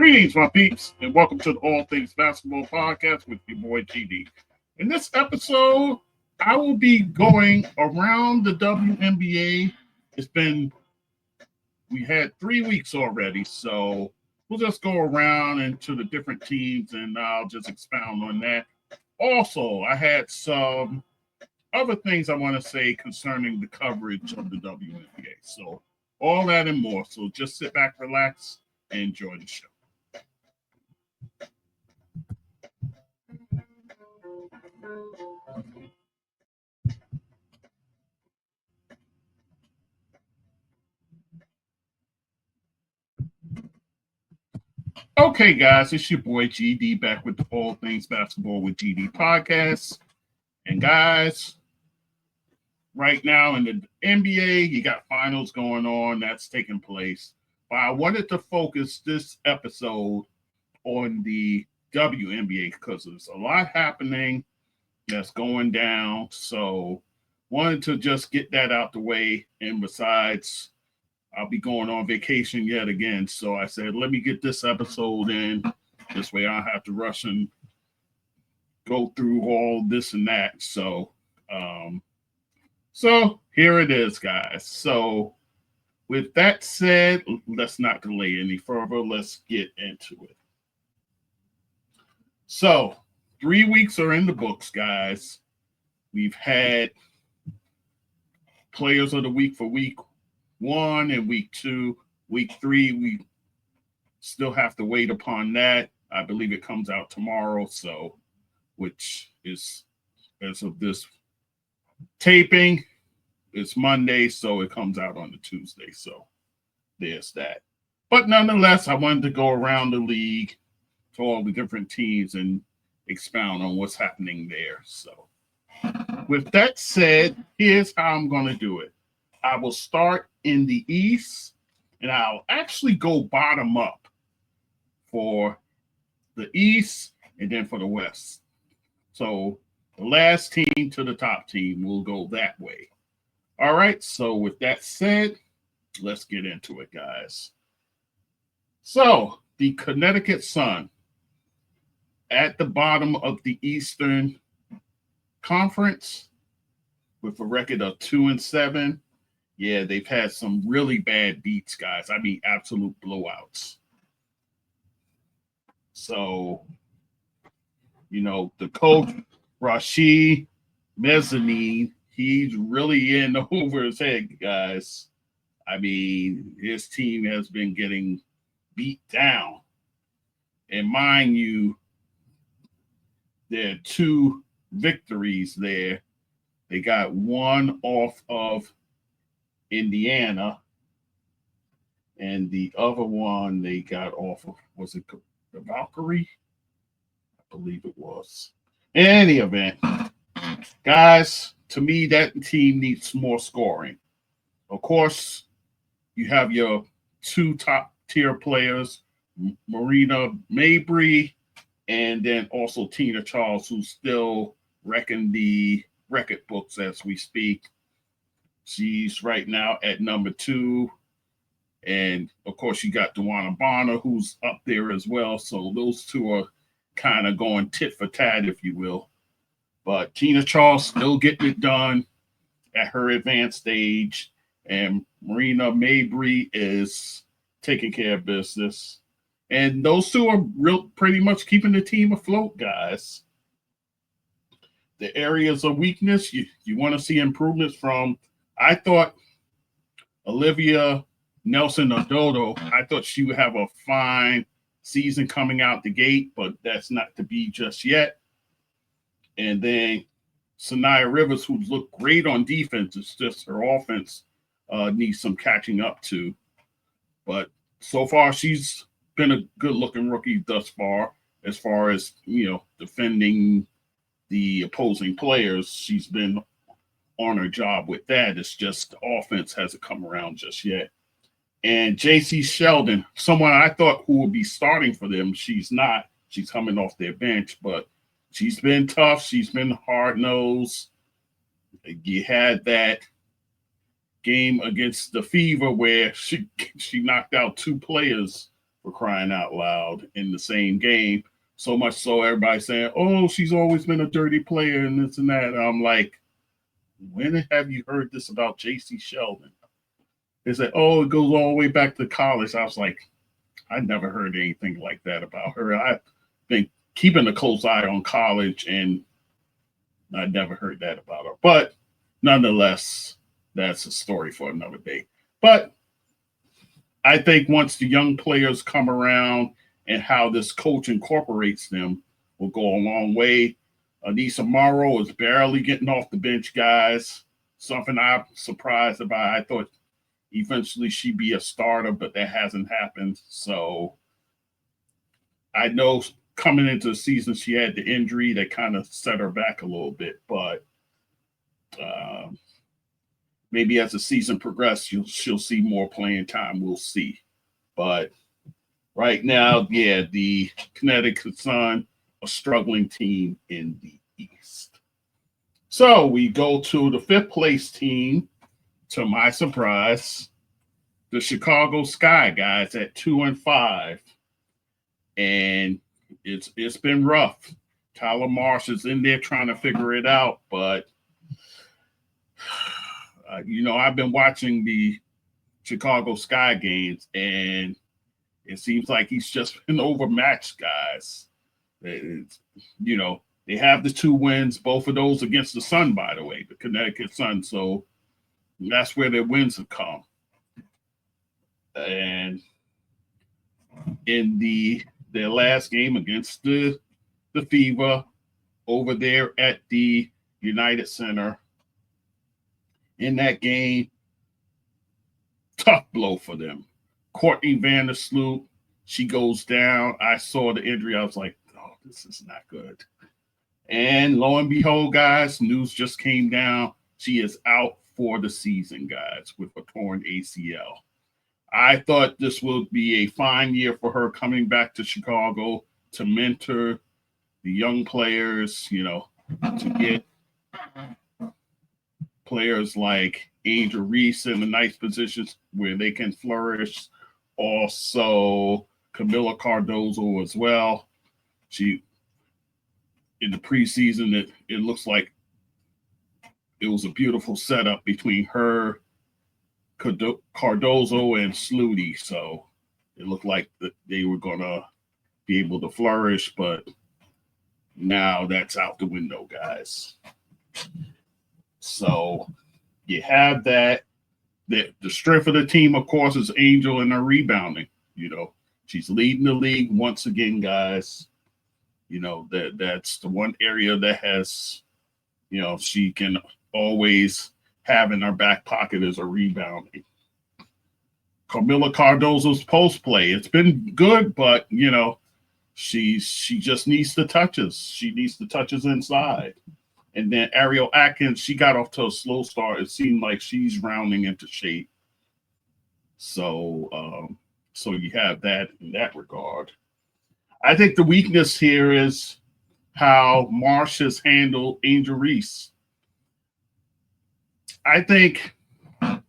Greetings, my peeps, and welcome to the All Things Basketball Podcast with your boy GD. In this episode, I will be going around the WNBA. We had 3 weeks already, so we'll just go around into the different teams and I'll just expound on that. Also, I had some other things I want to say concerning the coverage of the WNBA. So, all that and more. So, just sit back, relax, and enjoy the show. Okay, guys, it's your boy GD back with the All Things Basketball with GD podcast. And guys, right now in the NBA, you got finals going on that's taking place. But I wanted to focus this episode on the WNBA because there's a lot happening that's going down. So wanted to just get that out the way. And besides, I'll be going on vacation yet again. So I said, let me get this episode in. This way I don't have to rush and go through all this and that. So here it is, guys. So with that said, let's not delay any further. Let's get into it. So 3 weeks are in the books, guys. We've had players of the week for week 1 and week 2. Week 3, we still have to wait upon that. I believe it comes out tomorrow, so which is as of this taping, it's Monday, so it comes out on the Tuesday. So there's that. But nonetheless, I wanted to go around the league to all the different teams and expound on what's happening there. So with that said, here's how I'm going to do it. I will start in the East, and I'll actually go bottom up for the East and then for the West. So the last team to the top team will go that way. All right, so with that said, let's get into it, guys. So the Connecticut Sun at the bottom of the Eastern Conference with a record of 2-7. Yeah, they've had some really bad beats, guys. I mean, absolute blowouts. So, the coach, Rashid Mezzanine, he's really in over his head, guys. I mean, his team has been getting beat down. And mind you, there are 2 victories there. They got one off of Indiana, and the other one they got off of, was it the Valkyrie? I believe it was. In any event, guys, to me, that team needs more scoring. Of course, you have your 2 top tier players, Marina Mabry, and then also Tina Charles, who's still wrecking the record books as we speak. She's right now at number 2. And, of course, you got Dewana Bonner, who's up there as well. So those 2 are kind of going tit for tat, if you will. But Tina Charles still getting it done at her advanced stage. And Marina Mabry is taking care of business. And those 2 are pretty much keeping the team afloat, guys. The areas of weakness, you want to see improvements from, I thought Olivia Nelson-Ododo, I thought she would have a fine season coming out the gate, but that's not to be just yet. And then Sanaya Rivers, who's looked great on defense, it's just her offense needs some catching up to. But so far, she's been a good-looking rookie thus far as defending the opposing players. She's been on her job with that. It's just the offense hasn't come around just yet. And JC Sheldon, someone I thought who would be starting for them, she's not. She's coming off their bench, but she's been tough. She's been hard-nosed. You had that game against the Fever where she knocked out 2 players for crying out loud in the same game. So much so everybody's saying, oh, she's always been a dirty player and this and that. And I'm like, when have you heard this about JC Sheldon? They said, oh, it goes all the way back to college. I was like, I never heard anything like that about her. I've been keeping a close eye on college, and I never heard that about her. But nonetheless, that's a story for another day. But I think once the young players come around and how this coach incorporates them will go a long way. Anissa Morrow is barely getting off the bench, guys. Something I'm surprised about. I thought eventually she'd be a starter, but that hasn't happened. So I know coming into the season, she had the injury that kind of set her back a little bit, but maybe as the season progresses, she'll see more playing time. We'll see. But right now, yeah, the Connecticut Sun, a struggling team in the East. So we go to the 5th place team, to my surprise, the Chicago Sky guys at 2-5. And it's been rough. Tyler Marsh is in there trying to figure it out, but I've been watching the Chicago Sky games, and it seems like he's just been overmatched, guys. They have the 2 wins, both of those against the Sun, by the way, the Connecticut Sun. So that's where their wins have come. And in their last game against the Fever over there at the United Center, in that game, tough blow for them. Courtney Vandersloot, she goes down. I saw the injury. I was like, oh, this is not good. And lo and behold, guys, news just came down. She is out for the season, guys, with a torn ACL. I thought this would be a fine year for her coming back to Chicago to mentor the young players, to get players like Angel Reese in the nice positions where they can flourish. Also, Camila Cardozo as well. She, in the preseason, it looks like it was a beautiful setup between her, Cardozo, and Sluty. So it looked like they were going to be able to flourish, but now that's out the window, guys. So you have that. The strength of the team, of course, is Angel and her rebounding. She's leading the league once again, guys. That's the one area that has, she can always have in her back pocket is a rebounding. Camila Cardozo's post play, it's been good, but she just needs the touches. She needs the touches inside. And then Ariel Atkins, she got off to a slow start. It seemed like she's rounding into shape. So you have that in that regard. I think the weakness here is how Marsh has handled Angel Reese. I think, I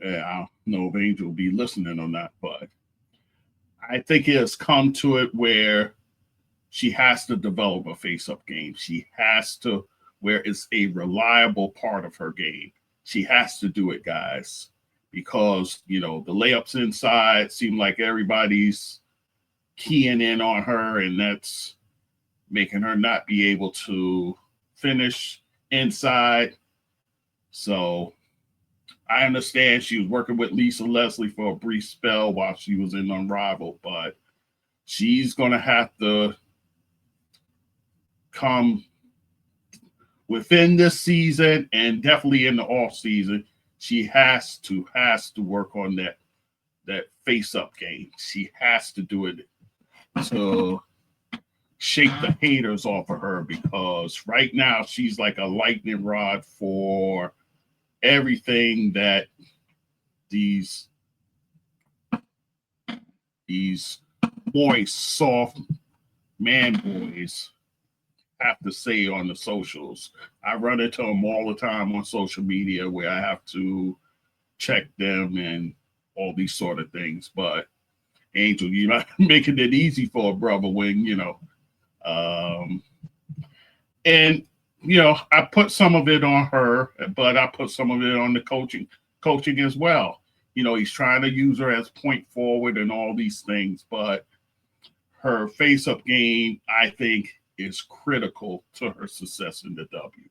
don't know if Angel will be listening or not, but I think it has come to it where she has to develop a face-up game. She has to, where it's a reliable part of her game. She has to do it, guys, because, the layups inside seem like everybody's keying in on her, and that's making her not be able to finish inside. So I understand she was working with Lisa Leslie for a brief spell while she was in Unrivaled, but she's going to have to come within this season and definitely in the off season. She has to work on that face-up game. She has to do it to shake the haters off of her, because right now she's like a lightning rod for everything that these moist, soft man boys have to say on the socials. I run into them all the time on social media where I have to check them and all these sort of things. But Angel, you're not making it easy for a brother when, um, and I put some of it on her, but I put some of it on the coaching as well. He's trying to use her as point forward and all these things, but her face-up game, I think, is critical to her success in the W.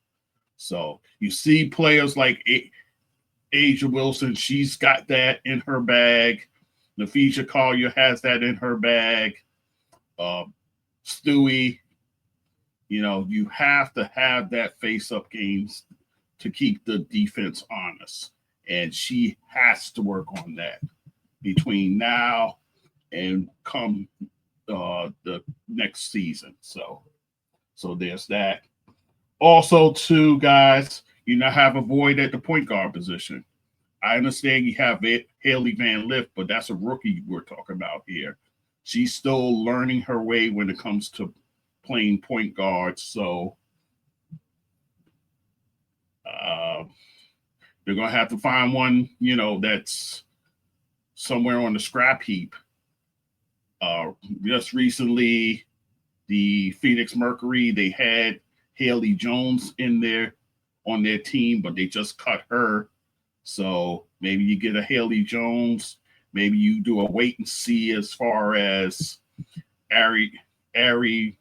So you see players like Asia Wilson, she's got that in her bag. Nafisha Collier has that in her bag. Stewie, you have to have that face-up games to keep the defense honest. And she has to work on that between now and come the next season. So there's that. Also, too, guys, have a void at the point guard position. I understand you have Haley Van Lith, but that's a rookie we're talking about here. She's still learning her way when it comes to playing point guard. So they're going to have to find one, that's somewhere on the scrap heap. Just recently, the Phoenix Mercury, they had Haley Jones on their team, but they just cut her. So maybe you get a Haley Jones. Maybe you do a wait and see as far as Ari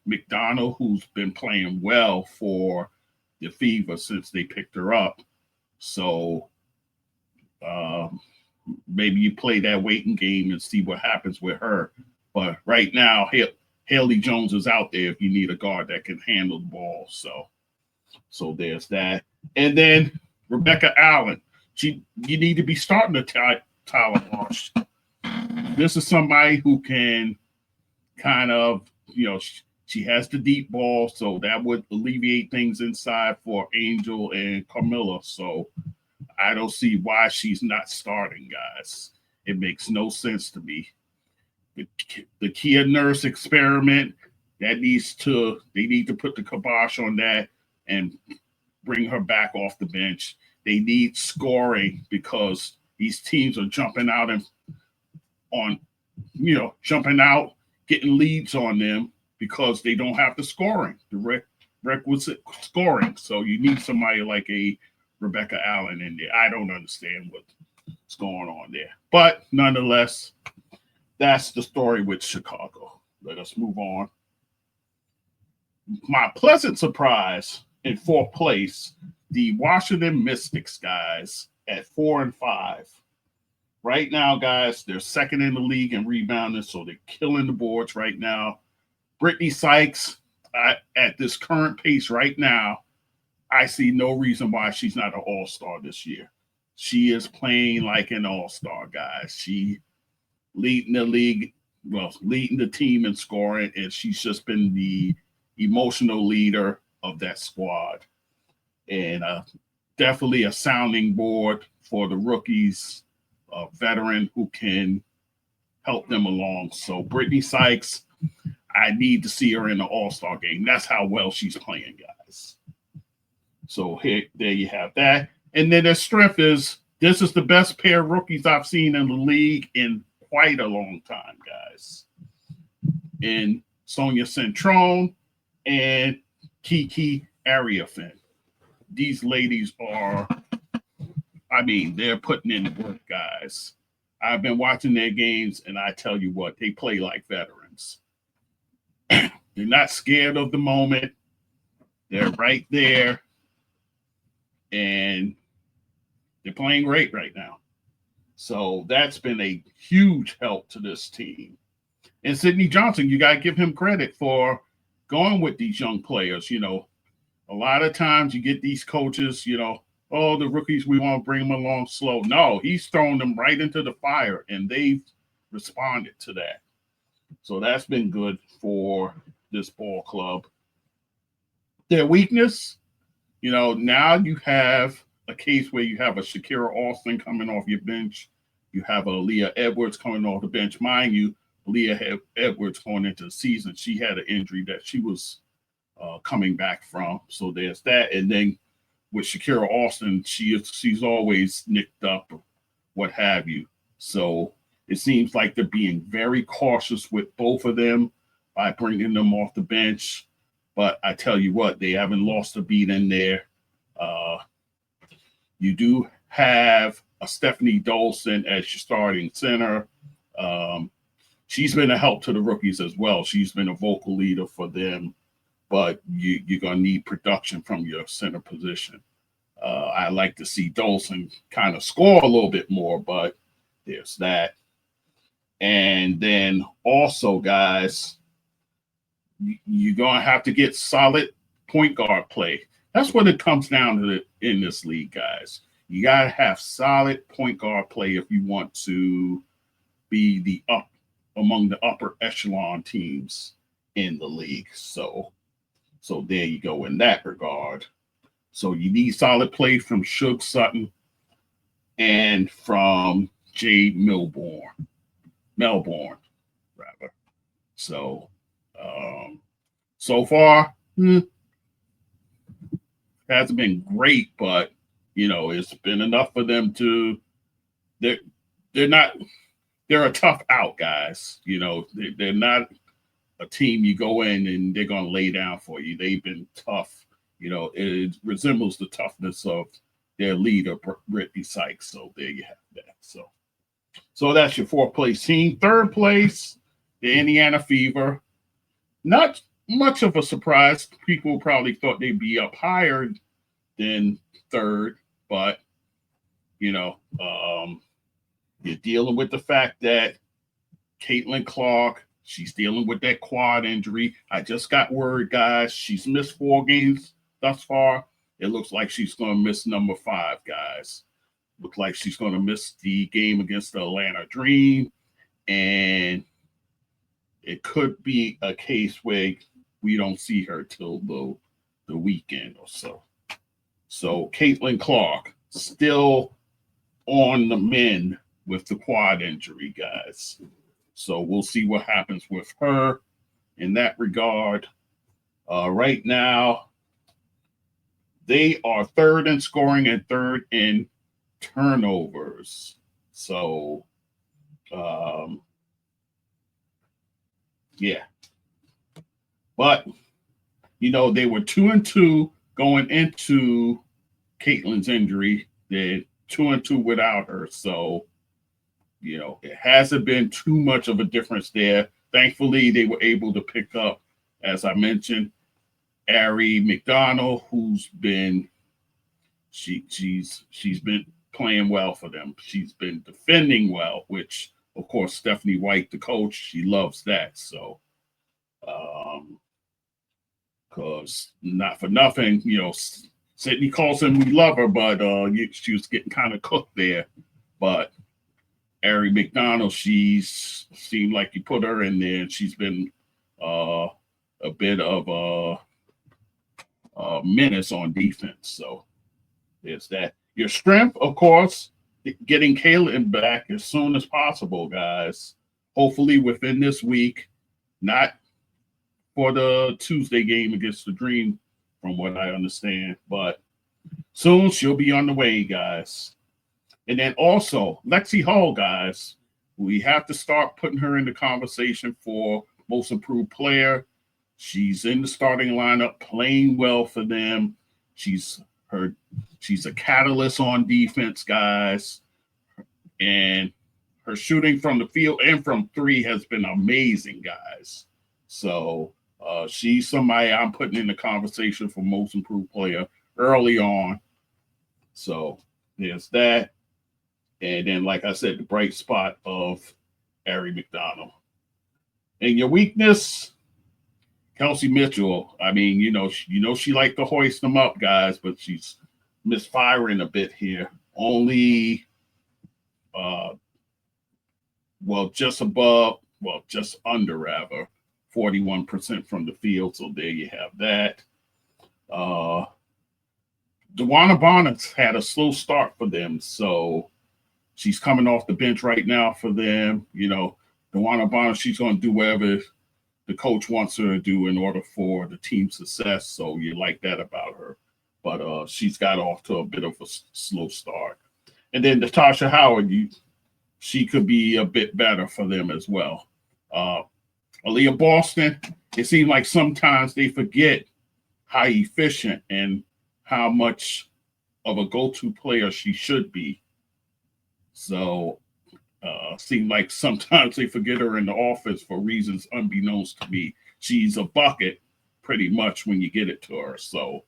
McDonald, who's been playing well for the Fever since they picked her up. So maybe you play that waiting game and see what happens with her. But right now, Haley Jones is out there if you need a guard that can handle the ball. So there's that. And then Rebecca Allen. You need to be starting to Tyler Marsh. This is somebody who can kind of, she has the deep ball, so that would alleviate things inside for Angel and Carmilla. So I don't see why she's not starting, guys. It makes no sense to me. The Kia Nurse experiment, they need to put the kibosh on that and bring her back off the bench. They need scoring because these teams are jumping out getting leads on them because they don't have the scoring, the requisite scoring. So you need somebody like a Rebecca Allen in there. I don't understand what's going on there. But nonetheless, that's the story with Chicago. Let us move on. My pleasant surprise in fourth place, the Washington Mystics, guys, at 4-5. Right now, guys, they're second in the league in rebounding, so they're killing the boards right now. Brittany Sykes, at this current pace right now, I see no reason why she's not an all-star this year. She is playing like an all-star, guys. She leading the league, leading the team in scoring, and she's just been the emotional leader of that squad. And definitely a sounding board for the rookies, a veteran who can help them along. So Brittany Sykes, I need to see her in the All-Star game. That's how well she's playing, guys. So there you have that. And then their strength is, this is the best pair of rookies I've seen in the league in quite a long time, guys. And Sonia Centrone and Kiki Ariafin. These ladies are, they're putting in the work, guys. I've been watching their games, and I tell you what, they play like veterans. They're not scared of the moment. They're right there, and they're playing great right now. So that's been a huge help to this team. And Sidney Johnson, you got to give him credit for going with these young players. A lot of times you get these coaches, the rookies, we want to bring them along slow. No, he's thrown them right into the fire, and they've responded to that. So that's been good for this ball club. Their weakness, now you have a case where you have a Shakira Austin coming off your bench. You have a Leah Edwards coming off the bench. Mind you, Leah Edwards going into the season, she had an injury that she was coming back from. So there's that. And then with Shakira Austin, she's always nicked up, what have you. So it seems like they're being very cautious with both of them by bringing them off the bench. But I tell you what, they haven't lost a beat in there. Uh, you do have a Stephanie Dolson as your starting center. Um, she's been a help to the rookies as well. She's been a vocal leader for them, but you're going to need production from your center position. I like to see Dolson kind of score a little bit more, but there's that. And then also, guys, you're going to have to get solid point guard play. That's what it comes down to in this league, guys. You got to have solid point guard play if you want to be among the upper echelon teams in the league. So there you go in that regard. So you need solid play from Suge Sutton and from Jade Melbourne, rather. So so far, hasn't been great, but it's been enough for them to. They're a tough out, guys. They're not a team you go in and they're going to lay down for you. They've been tough. It resembles the toughness of their leader, Brittany Sykes. So there you have that. So that's your fourth place team. Third place, the Indiana Fever. Not much of a surprise. People probably thought they'd be up higher than third, but you're dealing with the fact that Caitlin Clark, she's dealing with that quad injury. I just got word, guys. She's missed 4 games thus far. It looks like she's going to miss number 5, guys. Looks like she's going to miss the game against the Atlanta Dream. And it could be a case where we don't see her till the weekend or so. So Caitlin Clark still on the mend with the quad injury, guys. So we'll see what happens with her in that regard. Right now, they are third in scoring and third in turnovers. So, yeah. But, they were 2-2 going into Caitlin's injury. They're 2-2 without her. So, it hasn't been too much of a difference there. Thankfully, they were able to pick up, as I mentioned, Ari McDonald, who's been she's been playing well for them. She's been defending well, which of course Stephanie White, the coach, she loves that. So, because not for nothing, Sydney Colson, we love her, but she was getting kind of cooked there. But Ari McDonald, she's seemed like you put her in there, and she's been a bit of a menace on defense. So there's that. Your strength, of course, getting Kaylin back as soon as possible, guys. Hopefully within this week, not for the Tuesday game against the Dream, from what I understand, but soon she'll be on the way, guys. And then also, Lexi Hall, guys, we have to start putting her in the conversation for most improved player. She's in the starting lineup, playing well for them. She's a catalyst on defense, guys. And her shooting from the field and from 3 has been amazing, guys. So she's somebody I'm putting in the conversation for most improved player early on. So there's that. And then, like I said, the bright spot of Ari McDonald. And your weakness, Kelsey Mitchell. I mean, she liked to hoist them up, guys, but she's misfiring a bit here. Only, just under, rather, 41% from the field. So there you have that. DeWanna Bonnett's had a slow start for them, so she's coming off the bench right now for them. DeWanna Bonnett, she's going to do whatever the coach wants her to do in order for the team's success. So you like that about her. But she's got off to a bit of a slow start. And then Natasha Howard, she could be a bit better for them as well. Aaliyah Boston, it seems like sometimes they forget how efficient and how much of a go-to player she should be. So seem like sometimes they forget her in the office for reasons unbeknownst to me. She's a bucket pretty much when you get it to her. So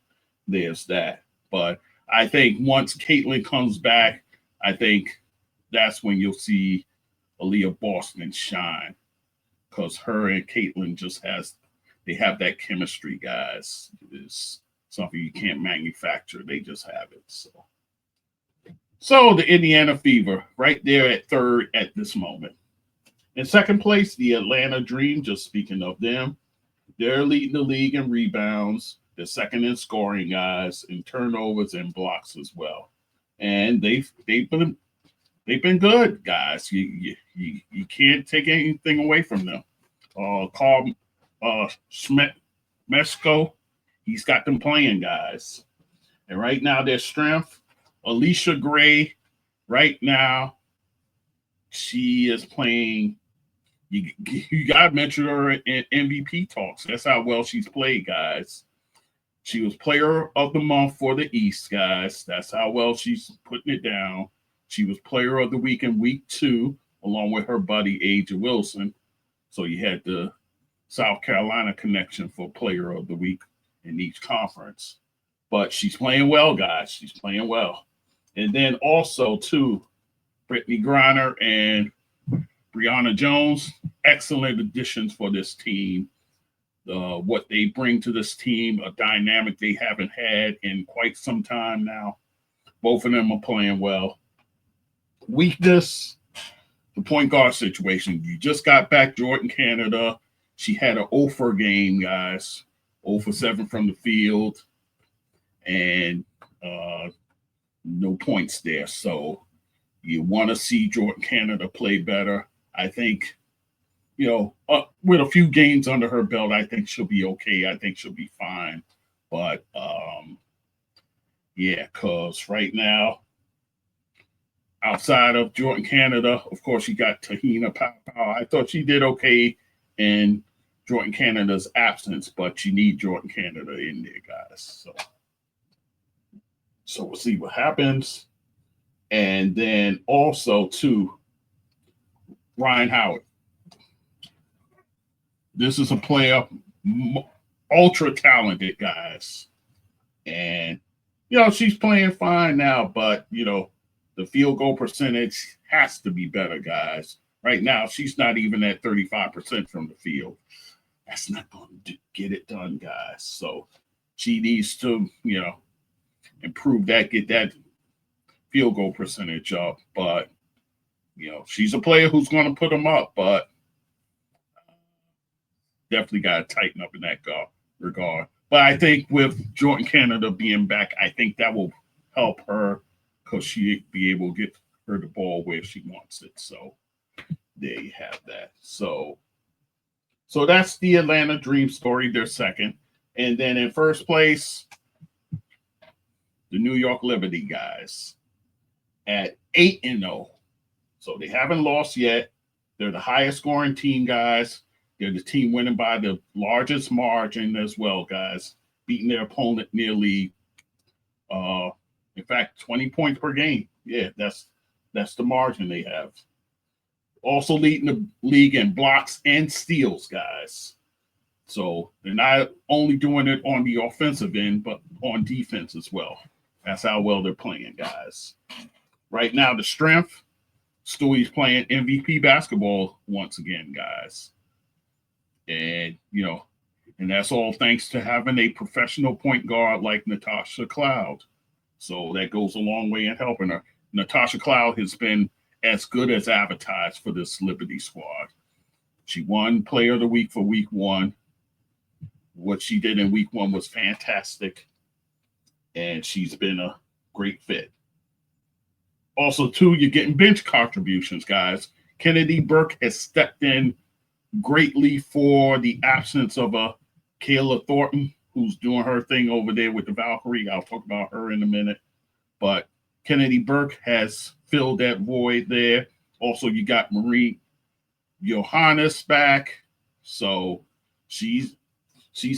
there's that. But I think once Caitlin comes back, I think that's when you'll see Aaliyah Boston shine, because her and Caitlin they have that chemistry, guys. It's something you can't manufacture. They just have it. So the Indiana Fever, right there at third at this moment. In second place, the Atlanta Dream, just speaking of them, they're leading the league in rebounds. They're second in scoring, guys, in turnovers and blocks as well. And they've been good, guys. You can't take anything away from them. Carl Mesko, he's got them playing, guys. And right now, their strength, Alicia Gray, right now, she is playing. You got to mention her in MVP talks. That's how well she's played, guys. She was player of the month for the East, guys. That's how well she's putting it down. She was player of the week in week 2, along with her buddy, Aja Wilson. So you had the South Carolina connection for player of the week in each conference. But she's playing well, guys. She's playing well. And then also, too, Brittany Griner and Brianna Jones, excellent additions for this team. What they bring to this team, a dynamic they haven't had in quite some time now. Both of them are playing well. Weakness, the point guard situation. You just got back Jordan Canada. She had an 0 for game, guys. 0 for 7 from the field. And no points there. So you want to see Jordan Canada play better. I think, with a few games under her belt, I think she'll be okay. I think she'll be fine. But, because right now, outside of Jordan Canada, of course, you got Tahina Pow. I thought she did okay in Jordan Canada's absence, but you need Jordan Canada in there, guys. So we'll see what happens. And then also, too, Ryan Howard. This is a player, ultra talented, guys. And, she's playing fine now, but, the field goal percentage has to be better, guys. Right now, she's not even at 35% from the field. That's not going to get it done, guys. So she needs to, improve that, get that field goal percentage up. But, she's a player who's going to put them up, but definitely got to tighten up in that regard. But I think with Jordan Canada being back, I think that will help her, because she'll be able to get her the ball where she wants it. So there you have that. So that's the Atlanta Dream story. They're second. And then in first place, the New York Liberty guys at 8-0. So they haven't lost yet. They're the highest scoring team, guys. They're the team winning by the largest margin as well, guys, beating their opponent nearly, in fact, 20 points per game. Yeah, that's the margin they have. Also leading the league in blocks and steals, guys. So they're not only doing it on the offensive end, but on defense as well. That's how well they're playing, guys. Right now, the strength, Stewie's playing MVP basketball once again, guys. And, and that's all thanks to having a professional point guard like Natasha Cloud. So that goes a long way in helping her. Natasha Cloud has been as good as advertised for this Liberty squad. She won Player of the Week for week 1. What she did in week 1 was fantastic. And she's been a great fit. Also, too, you're getting bench contributions, guys. Kennedy Burke has stepped in greatly for the absence of a Kayla Thornton, who's doing her thing over there with the Valkyrie. I'll talk about her in a minute. But Kennedy Burke has filled that void there. Also, you got Marie Johannes back, so she's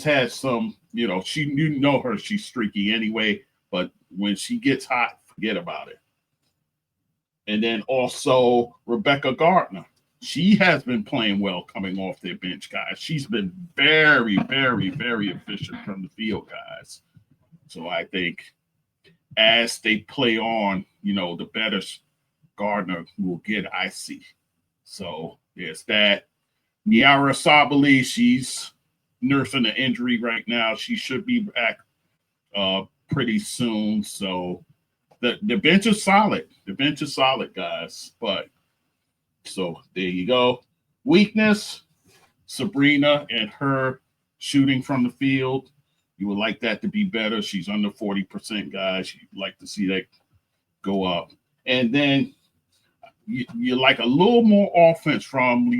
had some, you know her, she's streaky anyway, but when she gets hot, forget about it. And then also Rebecca Gardner. She has been playing well coming off their bench, guys. She's been very, very, very efficient from the field, guys. So I think as they play on, the better Gardner will get, I see. So there's that. Niara Sabali, she's nursing an injury right now. She should be back pretty soon. So the bench is solid. The bench is solid, guys. But so there you go. Weakness, Sabrina and her shooting from the field. You would like that to be better. She's under 40%, guys. You'd like to see that go up. And then you like a little more offense from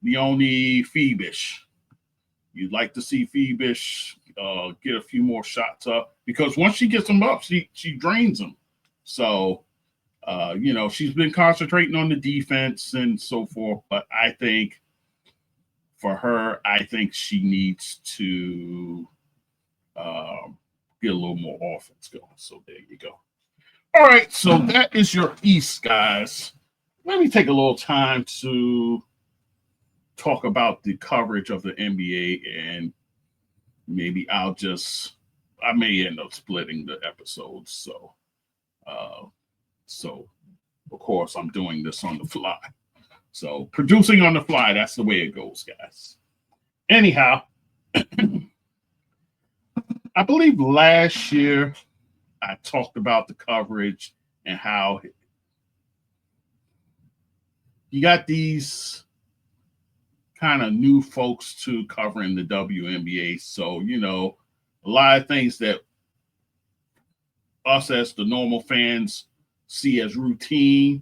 Leonie Feebish. You'd like to see Feebish get a few more shots up, because once she gets them up, she drains them. So, she's been concentrating on the defense and so forth. But I think for her, I think she needs to get a little more offense going. So there you go. All right, so that is your East, guys. Let me take a little time to talk about the coverage of the NBA, and maybe I may end up splitting the episodes. So of course I'm doing this on the fly. So producing on the fly, that's the way it goes, guys. Anyhow, I believe last year I talked about the coverage and how you got these kind of new folks to covering the WNBA. So, a lot of things that us as the normal fans see as routine,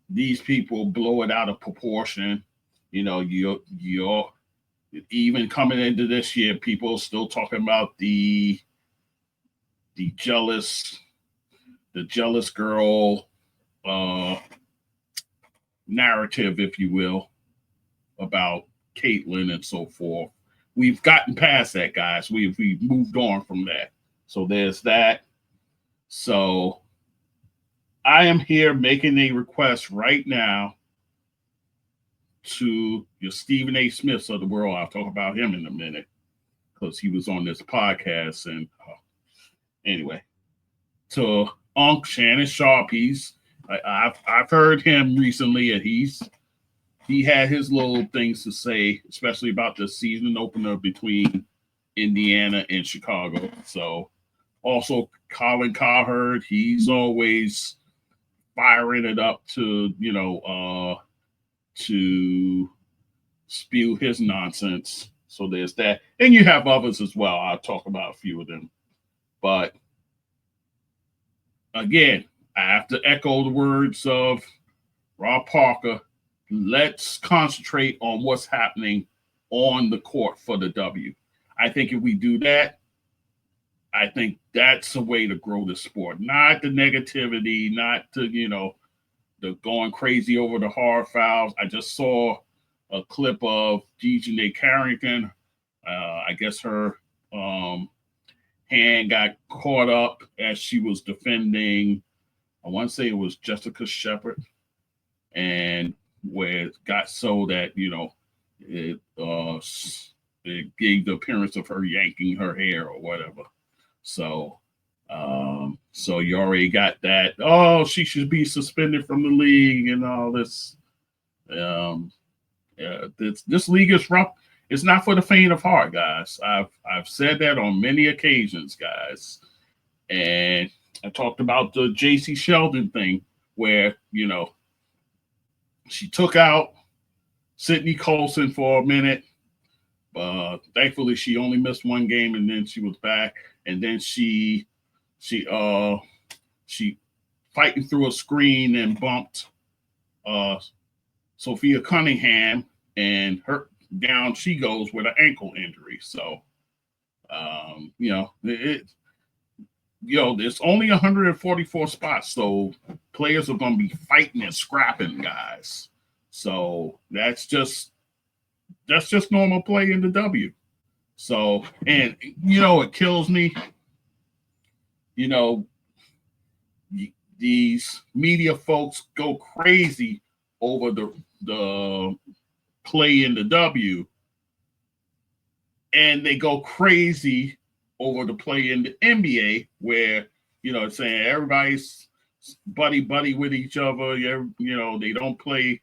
these people blow it out of proportion. You're even coming into this year, people are still talking about the jealous girl narrative, if you will, about Caitlyn and so forth. We've gotten past that, guys. We've moved on from that. So there's that. So I am here making a request right now to your Stephen A. Smiths of the world. I'll talk about him in a minute because he was on this podcast. And anyway, to Unc Shannon Sharp, I've heard him recently, and he had his little things to say, especially about the season opener between Indiana and Chicago. So also Colin Cowherd, he's always firing it up to spew his nonsense. So there's that. And you have others as well. I'll talk about a few of them. But again, I have to echo the words of Rob Parker. Let's concentrate on what's happening on the court for the W. I think if we do that, I think that's a way to grow the sport. Not the negativity, not the, the going crazy over the hard fouls. I just saw a clip of Dejanay Carrington. I guess her hand got caught up as she was defending, I want to say it was Jessica Shepard, and where it got so that, it gave the appearance of her yanking her hair or whatever. So you already got that. Oh, she should be suspended from the league and all this. This league is rough. It's not for the faint of heart, guys. I've said that on many occasions, guys. And I talked about the J.C. Sheldon thing where, she took out Sydney Colson for a minute. Thankfully, she only missed one game, and then she was back. And then she fighting through a screen and bumped Sophia Cunningham, and her down she goes with an ankle injury. So, there's only 144 spots, so players are going to be fighting and scrapping, guys. So that's just normal play in the W. So, and it kills me. You know, these media folks go crazy over the play in the W, and they go crazy over the play in the NBA, where saying everybody's buddy with each other. They don't play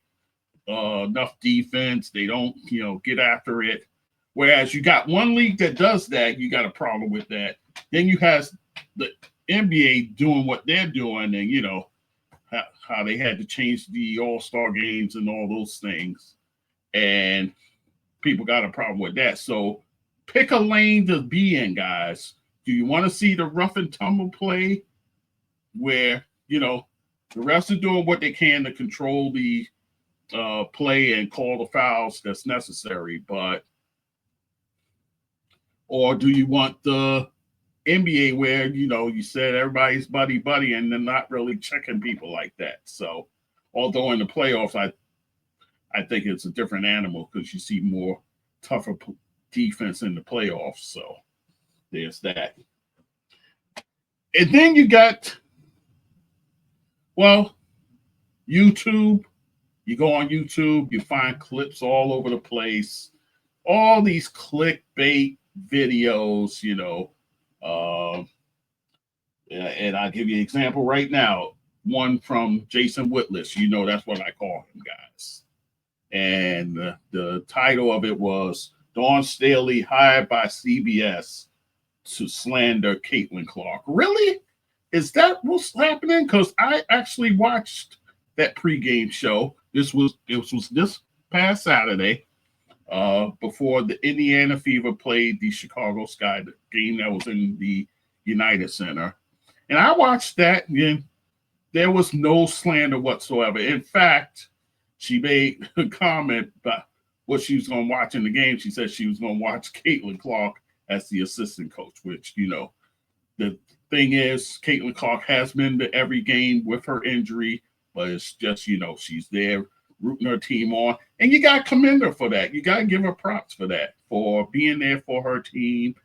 enough defense. They don't get after it. Whereas you got one league that does that, you got a problem with that. Then you have the NBA doing what they're doing, and how they had to change the All-Star games and all those things, and people got a problem with that. So pick a lane to be in, guys. Do you want to see the rough and tumble play where the refs are doing what they can to control the play and call the fouls that's necessary, or do you want the NBA where you said everybody's buddy and they're not really checking people like that? So although in the playoffs I think it's a different animal because you see more tougher defense in the playoffs. So there's that. And then you got YouTube. You go on YouTube, you find clips all over the place, all these clickbait videos, and I'll give you an example right now. One from Jason Whitlis, that's what I call him, guys. And the title of it was Dawn Staley hired by CBS to slander Caitlin Clark. Really? Is that what's happening? Because I actually watched that pregame show. It was this past Saturday, before the Indiana Fever played the Chicago Sky, the game that was in the United Center. And I watched that, and there was no slander whatsoever. In fact, she made a comment about what she was going to watch in the game. She said she was going to watch Caitlin Clark as the assistant coach, which, the thing is, Caitlin Clark has been to every game with her injury, but it's just, she's there rooting her team on. And you got to commend her for that. You got to give her props for that, for being there for her team,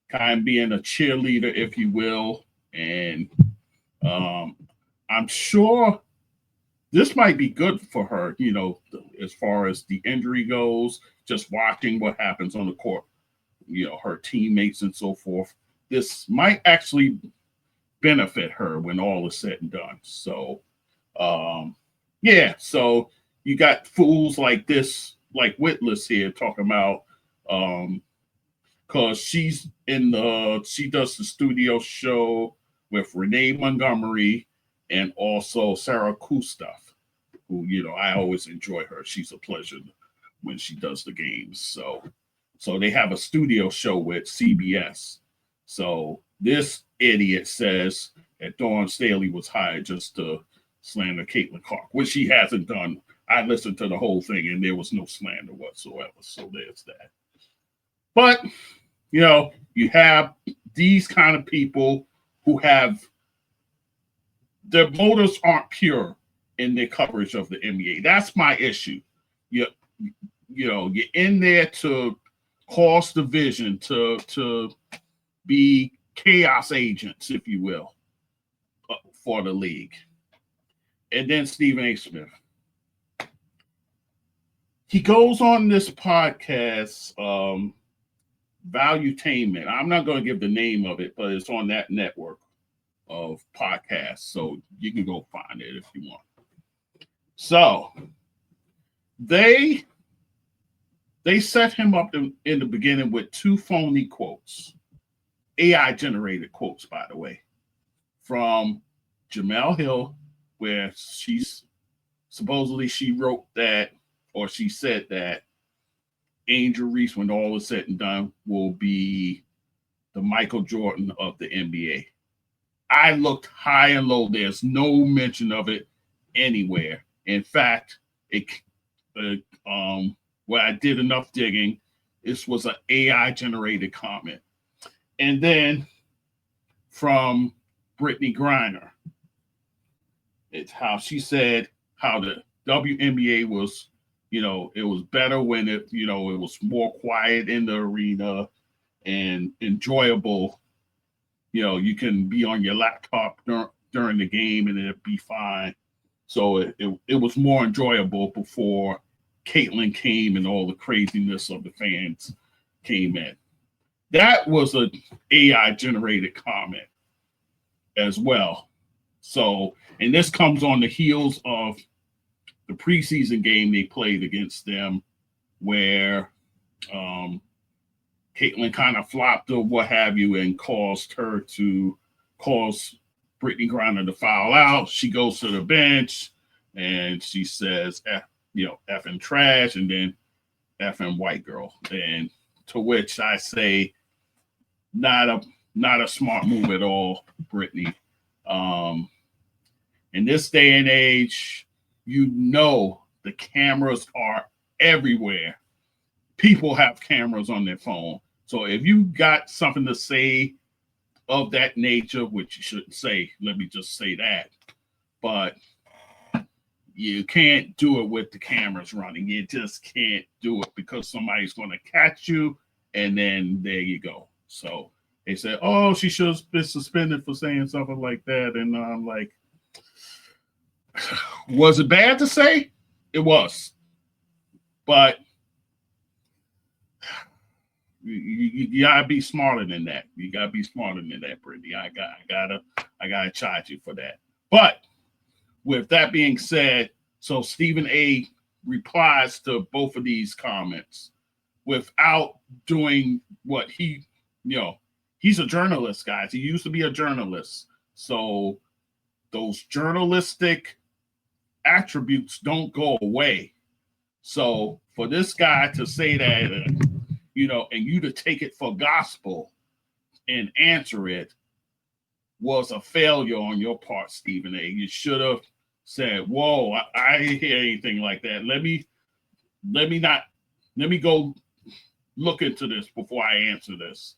kind of being a cheerleader, if you will. And I'm sure this might be good for her, as far as the injury goes, just watching what happens on the court, her teammates and so forth. This might actually benefit her when all is said and done. So, so you got fools like this, like Whitless here, talking about, because she does the studio show with Renee Montgomery and also Sarah Kustoff, who, I always enjoy her. She's a pleasure when she does the games. So they have a studio show with CBS. So this idiot says that Dawn Staley was hired just to slander Caitlin Clark, which she hasn't done. I listened to the whole thing and there was no slander whatsoever. So there's that. But, you have these kind of people who have their motives aren't pure in their coverage of the NBA. That's my issue. You're in there to cause division, to be chaos agents, if you will, for the league. And then Stephen A. Smith. He goes on this podcast, Valuetainment. I'm not going to give the name of it, but it's on that network of podcasts, so you can go find it if you want. So they set him up in the beginning with two phony quotes, AI generated quotes, by the way, from Jamel Hill, where she's supposedly she wrote that, or she said that Angel Reese, when all is said and done, will be the Michael Jordan of the NBA. I looked high and low. There's no mention of it anywhere. In fact, when I did enough digging, this was an AI generated comment. And then from Brittany Griner, it's how she said how the WNBA was, it was better when it was more quiet in the arena and enjoyable. You can be on your laptop during the game and it'd be fine. So it was more enjoyable before Caitlin came and all the craziness of the fans came in. That was an AI generated comment as well. So, and this comes on the heels of the preseason game they played against them, where Caitlin kind of flopped or what have you, and cause Brittany Griner to foul out. She goes to the bench and she says, effing trash, and then effing white girl. And to which I say, not a smart move at all, Brittany. In this day and age, the cameras are everywhere. People have cameras on their phone. So if you got something to say of that nature, which you shouldn't say, let me just say that, but you can't do it with the cameras running. You just can't do it because somebody's going to catch you, and then there you go. So they said, oh, she should have been suspended for saying something like that. And I'm like, was it bad to say? It was. But you gotta be smarter than that. You gotta be smarter than that, Brittany. I gotta charge you for that. But with that being said, so Stephen A replies to both of these comments without doing what he's a journalist, guys. He used to be a journalist. So those journalistic attributes don't go away. So for this guy to say that, and you to take it for gospel and answer it was a failure on your part, Stephen A. You should have said, whoa, I didn't hear anything like that. Let me go look into this before I answer this.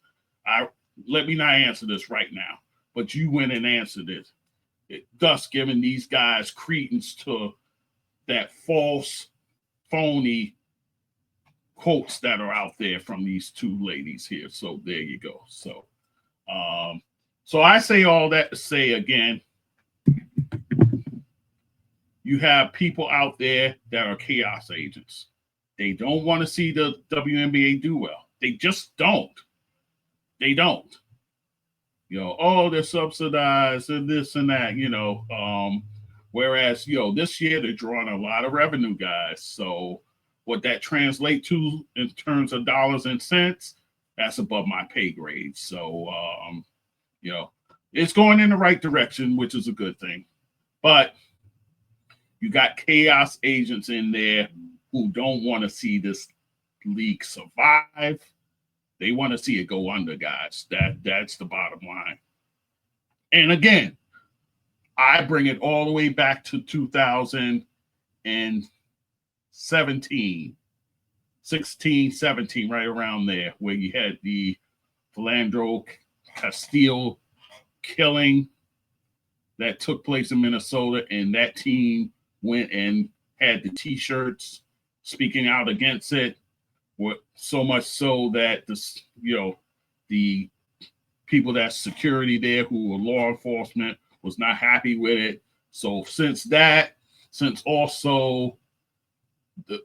Let me not answer this right now. But you went and answered it, thus giving these guys credence to that false, phony quotes that are out there from these two ladies here. So there you go. So I say all that to say again, you have people out there that are chaos agents. They don't want to see the WNBA do well. They just don't. They don't. They're subsidized and this and that, whereas, this year they're drawing a lot of revenue, guys. So what that translates to in terms of dollars and cents, that's above my pay grade. So, it's going in the right direction, which is a good thing. But you got chaos agents in there who don't want to see this league survive. They want to see it go under, guys. That's the bottom line. And again, I bring it all the way back to 2017, 16, 17, right around there, where you had the Philandro Castile killing that took place in Minnesota, and that team went and had the T-shirts speaking out against it. So much so that the people that's security there who were law enforcement was not happy with it. So since also the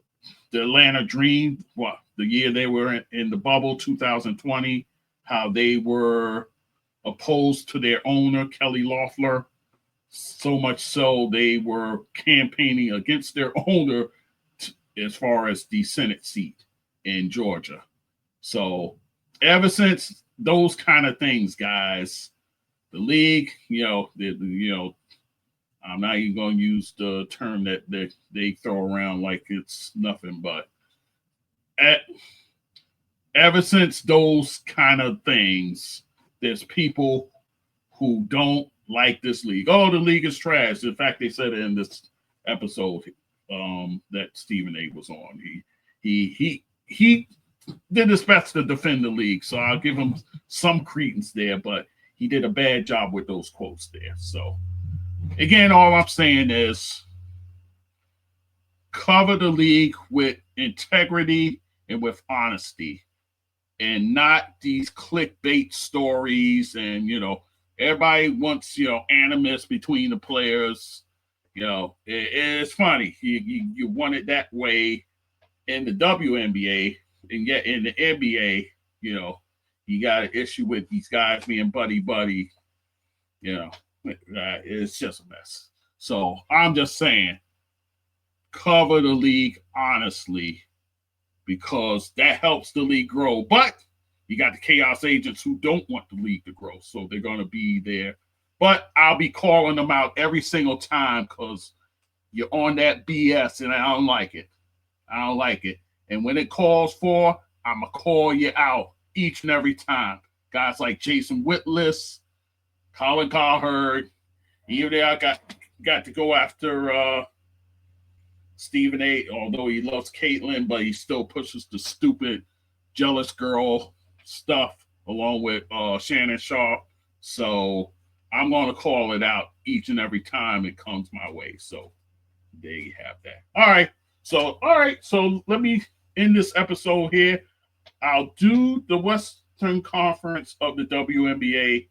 Atlanta Dream, the year they were in the bubble, 2020, how they were opposed to their owner, Kelly Loeffler, so much so they were campaigning against their owner as far as the Senate seat in Georgia. So ever since those kind of things, guys, the league, I'm not even going to use the term that they throw around like it's nothing, but ever since those kind of things, there's people who don't like this league. Oh, the league is trash. In fact, they said it in this episode that Stephen A was on. He did his best to defend the league. So I'll give him some credence there, but he did a bad job with those quotes there. So again, all I'm saying is cover the league with integrity and with honesty, and not these clickbait stories. And, everybody wants, animus between the players. It's funny. You want it that way in the WNBA, and yet in the NBA, you got an issue with these guys being buddy. It's just a mess. So I'm just saying, cover the league honestly, because that helps the league grow. But you got the chaos agents who don't want the league to grow, so they're going to be there. But I'll be calling them out every single time because you're on that BS, and I don't like it. I don't like it. And when it calls for, I'm going to call you out each and every time. Guys like Jason Whitlis, Colin Cowherd, even there I got to go after Stephen A, although he loves Caitlyn, but he still pushes the stupid jealous girl stuff along with Shannon Sharp. So I'm going to call it out each and every time it comes my way. So there you have that. All right. So let me end this episode here. I'll do the Western Conference of the WNBA.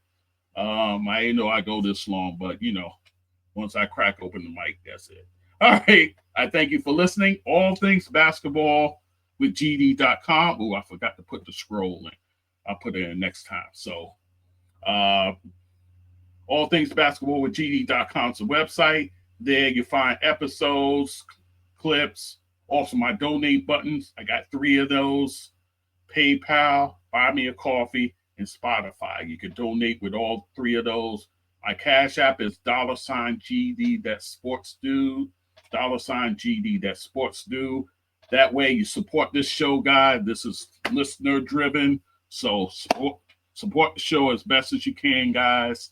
I didn't know I go this long, but once I crack open the mic, that's it. All right. I thank you for listening. All things basketball with gd.com. Oh, I forgot to put the scroll in. I'll put it in next time. So all things basketball with gd.com is the website. There you find episodes, clips, also my donate buttons. I got 3 of those. PayPal, Buy Me a Coffee, and Spotify. You can donate with all 3 of those. My Cash App is $GD $GD That way you support this show, guys. This is listener driven. So support the show as best as you can, guys.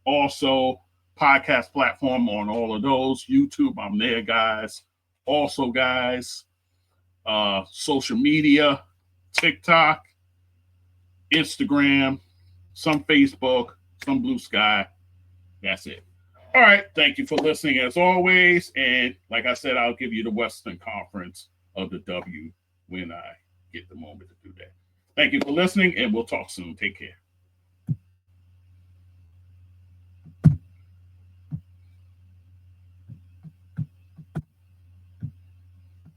Also, podcast platform on all of those. YouTube, I'm there, guys. Also, guys, social media, TikTok, Instagram, some Facebook, some Blue Sky. That's it. All right. Thank you for listening as always. And like I said, I'll give you the Western Conference of the W when I get the moment to do that. Thank you for listening, and we'll talk soon. Take care.